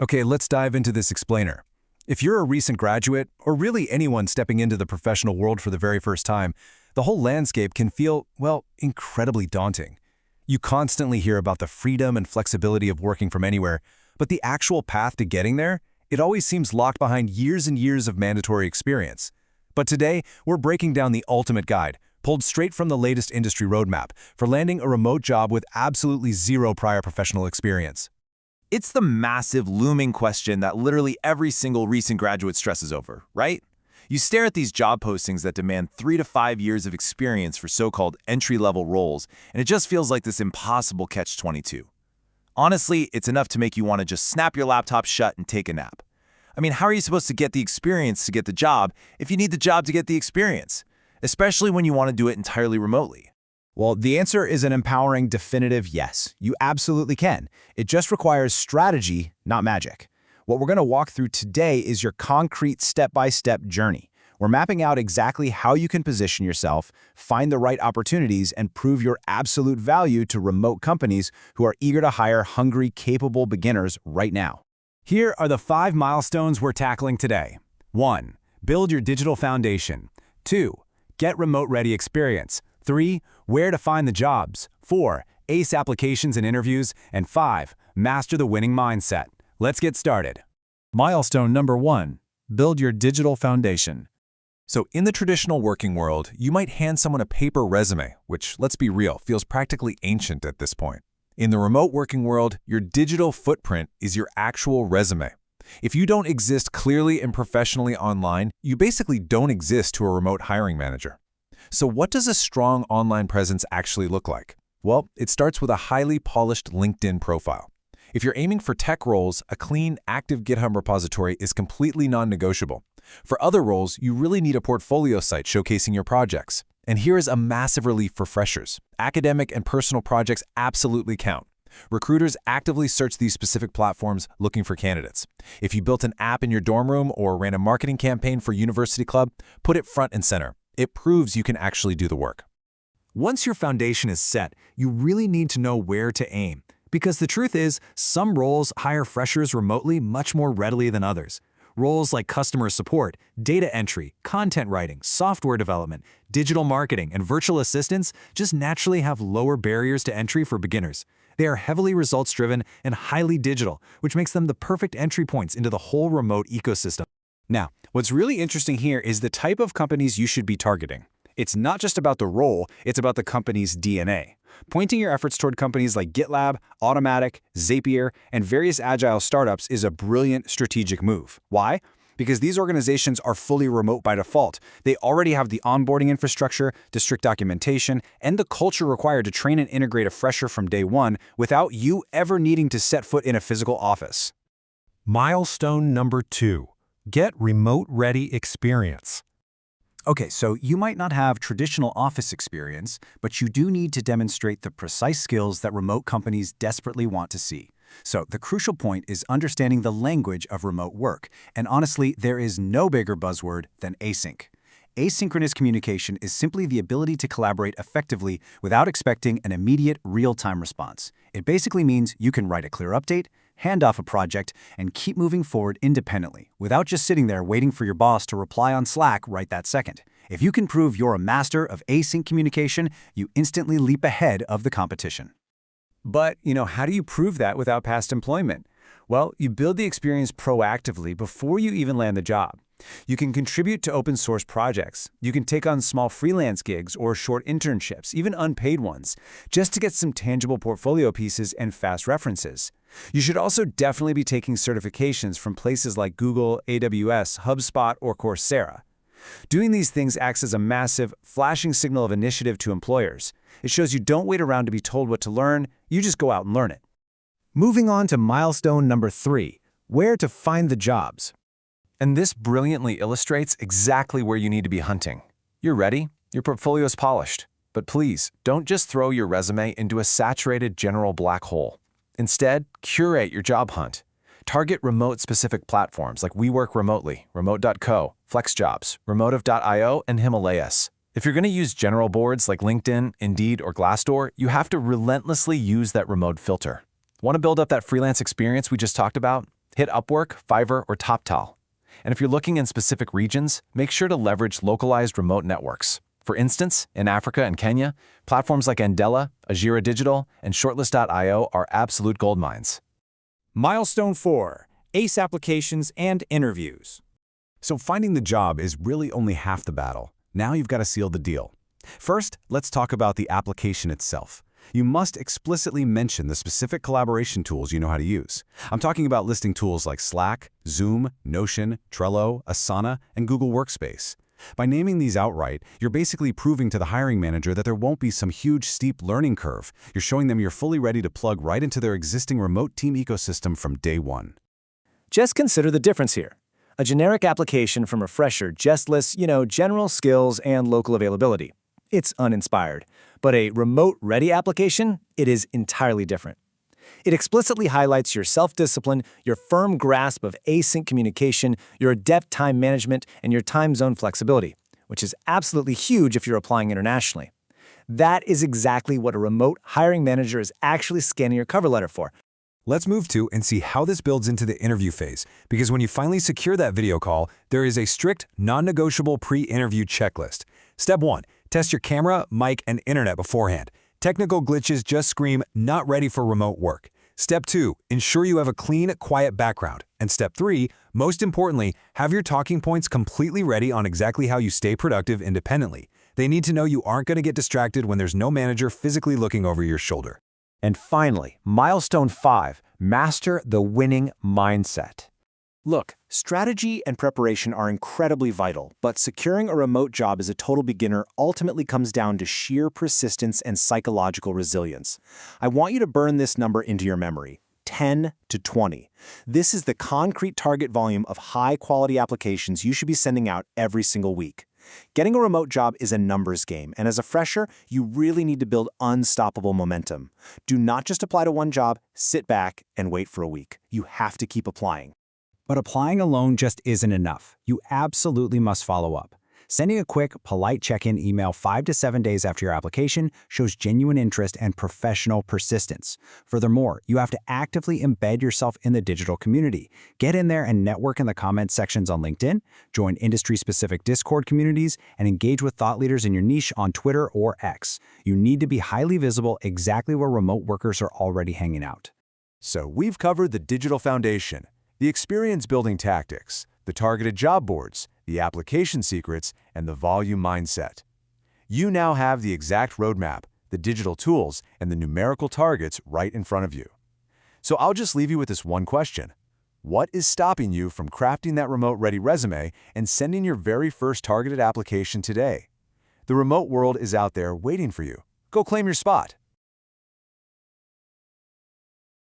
Okay, let's dive into this explainer. If you're a recent graduate, or really anyone stepping into the professional world for the very first time, the whole landscape can feel, well, incredibly daunting. You constantly hear about the freedom and flexibility of working from anywhere, but the actual path to getting there, it always seems locked behind years and years of mandatory experience. But today, we're breaking down the ultimate guide, pulled straight from the latest industry roadmap, for landing a remote job with absolutely zero prior professional experience. It's the massive, looming question that literally every single recent graduate stresses over, right? You stare at these job postings that demand 3 to 5 years of experience for so-called entry-level roles, and it just feels like this impossible catch-22. Honestly, it's enough to make you want to just snap your laptop shut and take a nap. I mean, how are you supposed to get the experience to get the job if you need the job to get the experience? Especially when you want to do it entirely remotely. Well, the answer is an empowering, definitive yes. You absolutely can. It just requires strategy, not magic. What we're going to walk through today is your concrete step-by-step journey. We're mapping out exactly how you can position yourself, find the right opportunities, and prove your absolute value to remote companies who are eager to hire hungry, capable beginners right now. Here are the 5 milestones we're tackling today. 1. Build your digital foundation. 2. Get remote-ready experience. 3. Where to find the jobs. 4. Ace applications and interviews. And 5. Master the winning mindset. Let's get started. Milestone number 1. Build your digital foundation. So in the traditional working world, you might hand someone a paper resume, which, let's be real, feels practically ancient at this point. In the remote working world, your digital footprint is your actual resume. If you don't exist clearly and professionally online, you basically don't exist to a remote hiring manager. So what does a strong online presence actually look like? Well, it starts with a highly polished LinkedIn profile. If you're aiming for tech roles, a clean, active GitHub repository is completely non-negotiable. For other roles, you really need a portfolio site showcasing your projects. And here is a massive relief for freshers. Academic and personal projects absolutely count. Recruiters actively search these specific platforms looking for candidates. If you built an app in your dorm room or ran a marketing campaign for University Club, put it front and center. It proves you can actually do the work. Once your foundation is set, you really need to know where to aim. Because the truth is, some roles hire freshers remotely much more readily than others. Roles like customer support, data entry, content writing, software development, digital marketing, and virtual assistants just naturally have lower barriers to entry for beginners. They are heavily results-driven and highly digital, which makes them the perfect entry points into the whole remote ecosystem. Now, what's really interesting here is the type of companies you should be targeting. It's not just about the role, it's about the company's DNA. Pointing your efforts toward companies like GitLab, Automatic, Zapier, and various agile startups is a brilliant strategic move. Why? Because these organizations are fully remote by default. They already have the onboarding infrastructure, the strict documentation, and the culture required to train and integrate a fresher from day one without you ever needing to set foot in a physical office. Milestone number 2. Get remote-ready experience. Okay, so you might not have traditional office experience, but you do need to demonstrate the precise skills that remote companies desperately want to see. So the crucial point is understanding the language of remote work. And honestly, there is no bigger buzzword than async. Asynchronous communication is simply the ability to collaborate effectively without expecting an immediate, real-time response. It basically means you can write a clear update, hand off a project, and keep moving forward independently, without just sitting there waiting for your boss to reply on Slack right that second. If you can prove you're a master of async communication, you instantly leap ahead of the competition. But, how do you prove that without past employment? Well, you build the experience proactively before you even land the job. You can contribute to open source projects. You can take on small freelance gigs or short internships, even unpaid ones, just to get some tangible portfolio pieces and fast references. You should also definitely be taking certifications from places like Google, AWS, HubSpot, or Coursera. Doing these things acts as a massive, flashing signal of initiative to employers. It shows you don't wait around to be told what to learn, you just go out and learn it. Moving on to milestone number 3, where to find the jobs. And this brilliantly illustrates exactly where you need to be hunting. You're ready, your portfolio is polished. But please, don't just throw your resume into a saturated general black hole. Instead, curate your job hunt. Target remote-specific platforms like We Work Remotely, Remote.co, FlexJobs, Remotive.io, and Himalayas. If you're going to use general boards like LinkedIn, Indeed, or Glassdoor, you have to relentlessly use that remote filter. Want to build up that freelance experience we just talked about? Hit Upwork, Fiverr, or TopTal. And if you're looking in specific regions, make sure to leverage localized remote networks. For instance, in Africa and Kenya, platforms like Andela, Ajira Digital, and Shortlist.io are absolute goldmines. Milestone 4. ACE applications and interviews. So finding the job is really only half the battle. Now you've got to seal the deal. First, let's talk about the application itself. You must explicitly mention the specific collaboration tools you know how to use. I'm talking about listing tools like Slack, Zoom, Notion, Trello, Asana, and Google Workspace. By naming these outright, you're basically proving to the hiring manager that there won't be some huge steep learning curve. You're showing them you're fully ready to plug right into their existing remote team ecosystem from day one. Just consider the difference here. A generic application from a fresher just lists, general skills and local availability. It's uninspired. But a remote-ready application, it is entirely different. It explicitly highlights your self-discipline, your firm grasp of async communication, your adept time management, and your time zone flexibility, which is absolutely huge if you're applying internationally. That is exactly what a remote hiring manager is actually scanning your cover letter for. Let's move to and see how this builds into the interview phase, because when you finally secure that video call, there is a strict, non-negotiable pre-interview checklist. Step 1. Test your camera, mic, and internet beforehand. Technical glitches just scream, not ready for remote work. Step 2. Ensure you have a clean, quiet background. And Step 3, most importantly, have your talking points completely ready on exactly how you stay productive independently. They need to know you aren't going to get distracted when there's no manager physically looking over your shoulder. And finally, milestone 5, master the winning mindset. Look, strategy and preparation are incredibly vital, but securing a remote job as a total beginner ultimately comes down to sheer persistence and psychological resilience. I want you to burn this number into your memory. 10 to 20. This is the concrete target volume of high-quality applications you should be sending out every single week. Getting a remote job is a numbers game, and as a fresher, you really need to build unstoppable momentum. Do not just apply to one job, sit back, and wait for a week. You have to keep applying. But applying alone just isn't enough. You absolutely must follow up. Sending a quick, polite check-in email 5 to 7 days after your application shows genuine interest and professional persistence. Furthermore, you have to actively embed yourself in the digital community. Get in there and network in the comments sections on LinkedIn, join industry-specific Discord communities, and engage with thought leaders in your niche on Twitter or X. You need to be highly visible exactly where remote workers are already hanging out. So we've covered the digital foundation, the experience-building tactics, the targeted job boards, the application secrets, and the volume mindset. You now have the exact roadmap, the digital tools, and the numerical targets right in front of you. So I'll just leave you with this one question. What is stopping you from crafting that remote-ready resume and sending your very first targeted application today? The remote world is out there waiting for you. Go claim your spot.